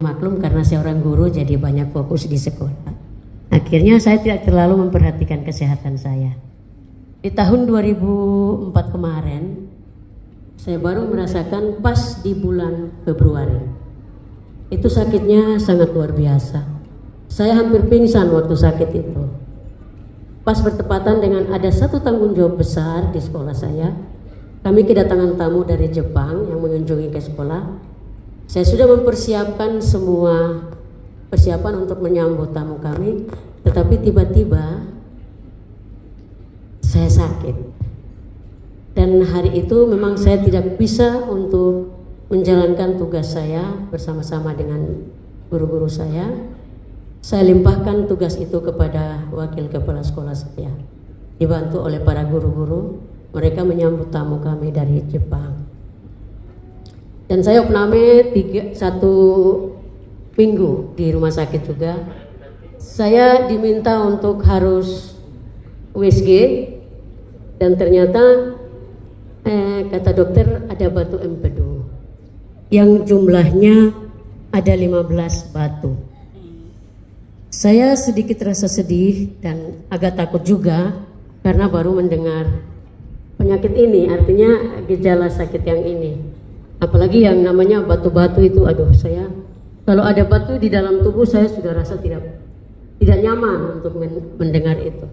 Maklum karena saya orang guru jadi banyak fokus di sekolah. Akhirnya saya tidak terlalu memperhatikan kesehatan saya. Di tahun 2004 kemarin, saya baru merasakan pas di bulan Februari. Itu sakitnya sangat luar biasa. Saya hampir pingsan waktu sakit itu. Pas bertepatan dengan ada satu tanggung jawab besar di sekolah saya. Kami kedatangan tamu dari Jepang yang mengunjungi ke sekolah. Saya sudah mempersiapkan semua persiapan untuk menyambut tamu kami, tetapi tiba-tiba saya sakit. Dan hari itu memang saya tidak bisa untuk menjalankan tugas saya bersama-sama dengan guru-guru saya. Saya limpahkan tugas itu kepada wakil kepala sekolah saya. Dibantu oleh para guru-guru, mereka menyambut tamu kami dari Jepang. Dan saya opname 1 minggu di rumah sakit juga. Saya diminta untuk harus USG dan ternyata kata dokter ada batu empedu yang jumlahnya ada 15 batu. Saya sedikit rasa sedih dan agak takut juga karena baru mendengar penyakit ini, artinya gejala sakit yang ini. Apalagi yang namanya batu-batu itu, aduh, saya kalau ada batu di dalam tubuh saya sudah rasa tidak nyaman untuk mendengar itu.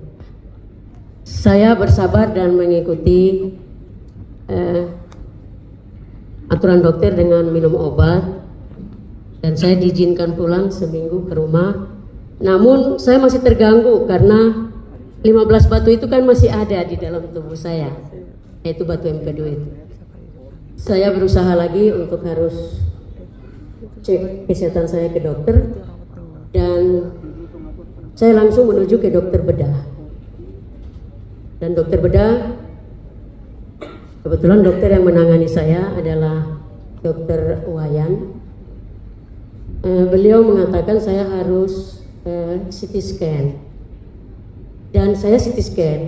Saya bersabar dan mengikuti aturan dokter dengan minum obat dan saya diizinkan pulang seminggu ke rumah. Namun saya masih terganggu karena 15 batu itu kan masih ada di dalam tubuh saya, yaitu batu empedu itu. Saya berusaha lagi untuk harus cek kesehatan saya ke dokter dan saya langsung menuju ke dokter bedah. Dan dokter bedah, kebetulan dokter yang menangani saya adalah dokter Wayan. Beliau mengatakan saya harus CT scan. Dan saya CT scan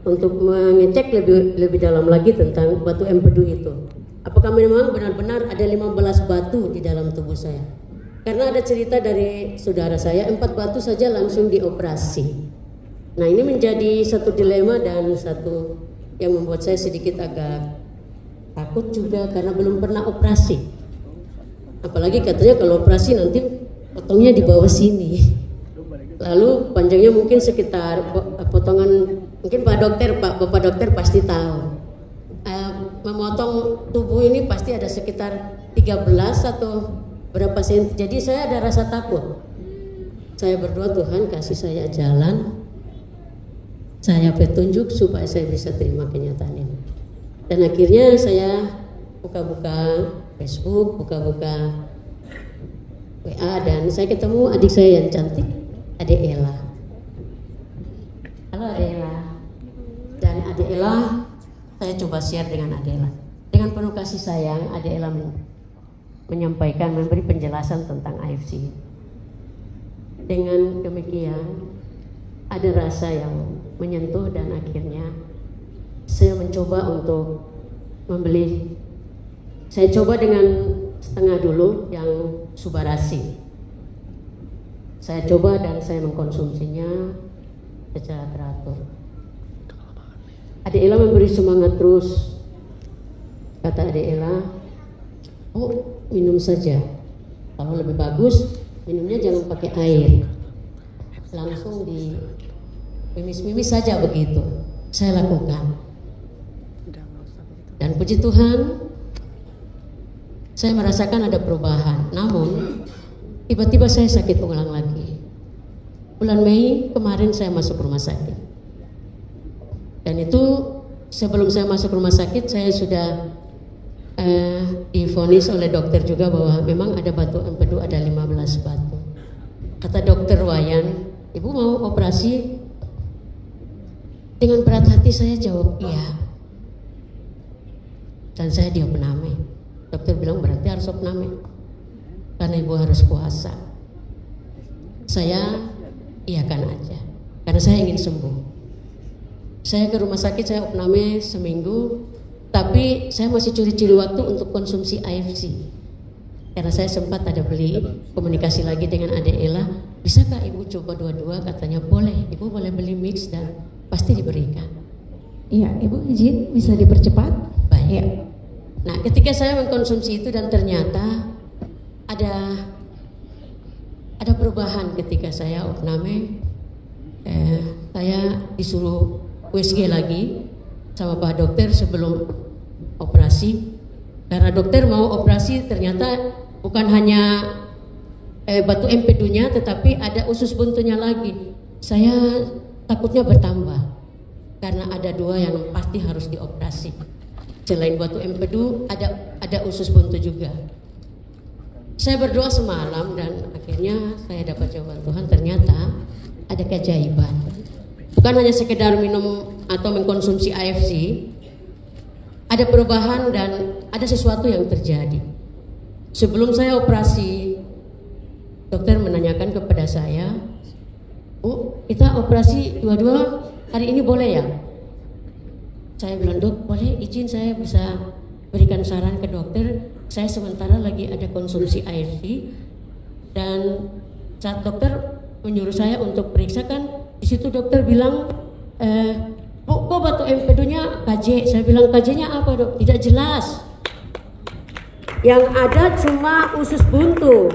untuk mengecek lebih dalam lagi tentang batu empedu itu. Apakah memang benar-benar ada 15 batu di dalam tubuh saya? Karena ada cerita dari saudara saya, 4 batu saja langsung dioperasi. Nah, ini menjadi satu dilema dan satu yang membuat saya sedikit agak takut juga karena belum pernah operasi. Apalagi katanya kalau operasi nanti potongnya di bawah sini. Lalu panjangnya mungkin sekitar potongan, mungkin Bapak dokter pasti tahu. Memotong tubuh ini pasti ada sekitar 13 atau berapa senti. Jadi saya ada rasa takut. Saya berdoa, Tuhan kasih saya jalan, saya petunjuk supaya saya bisa terima kenyataan ini. Dan akhirnya saya buka-buka Facebook, buka-buka WA dan saya ketemu adik saya yang cantik, Adik Ella. Halo Adik Ella. Dan Adik Ella, saya coba share dengan Adik Ella. Dengan penuh kasih sayang, Adik Ella menyampaikan, memberi penjelasan tentang AFC. Dengan demikian, ada rasa yang menyentuh dan akhirnya saya mencoba untuk membeli. Saya coba dengan setengah dulu yang Subarasi. Saya coba dan saya mengkonsumsinya secara teratur. Adik Ella memberi semangat terus. Kata Adik Ella, oh minum saja. Kalau lebih bagus minumnya jangan pakai air, langsung di mimis-mimis saja begitu. Saya lakukan. Dan puji Tuhan, saya merasakan ada perubahan. Namun tiba-tiba saya sakit ulang lagi. Bulan Mei kemarin saya masuk rumah sakit. Dan itu sebelum saya masuk rumah sakit saya sudah divonis oleh dokter juga bahwa memang ada batu empedu, ada 15 batu. Kata dokter Wayan, Ibu mau operasi? Dengan berat hati saya jawab iya. Dan saya diopname. Dokter bilang berarti harus opname karena Ibu harus puasa. Saya iyakan aja karena saya ingin sembuh. Saya ke rumah sakit, saya opname seminggu, tapi saya masih curi-curi waktu untuk konsumsi AFC. karena saya sempat ada beli komunikasi lagi dengan Ade Ella, bisakah ibu coba dua-dua? Katanya boleh, ibu boleh beli mix dan pasti diberikan. Iya, ibu izin bisa dipercepat. Baik. Ya. Nah, ketika saya mengkonsumsi itu dan ternyata ada perubahan ketika saya opname, saya disuruh USG lagi sama Pak Dokter sebelum operasi. Karena dokter mau operasi ternyata bukan hanya batu empedunya tetapi ada usus buntunya lagi. Saya takutnya bertambah karena ada 2 yang pasti harus dioperasi. Selain batu empedu ada usus buntu juga. Saya berdoa semalam dan akhirnya saya dapat jawaban Tuhan, ternyata ada keajaiban. Bukan hanya sekedar minum atau mengkonsumsi AFC, ada perubahan dan ada sesuatu yang terjadi. Sebelum saya operasi, dokter menanyakan kepada saya, "Bu, kita operasi dua-dua hari ini boleh ya?" Saya bilang, "Dok, boleh, izin saya bisa berikan saran ke dokter. Saya sementara lagi ada konsumsi AFC." Dan saat dokter menyuruh saya untuk periksa kan, di situ dokter bilang, "Bu, kok batu empedunya KJ?" Saya bilang, "KJ-nya apa, Dok?" "Tidak jelas. Yang ada cuma usus buntu."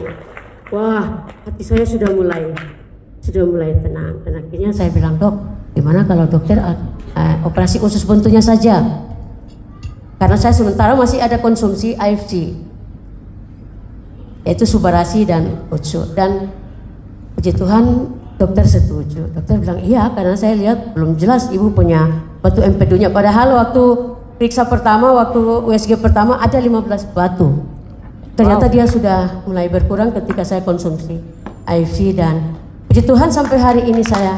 Wah, hati saya sudah mulai tenang. Dan akhirnya saya bilang, "Dok, gimana kalau dokter operasi usus buntunya saja?" Karena saya sementara masih ada konsumsi AFC, yaitu subarasi dan utsu. Dan puji Tuhan dokter setuju. Dokter bilang, "Iya, karena saya lihat belum jelas ibu punya batu empedunya." Padahal waktu periksa pertama, waktu USG pertama ada 15 batu. Ternyata dia sudah mulai berkurang ketika saya konsumsi AFC. Dan puji Tuhan sampai hari ini saya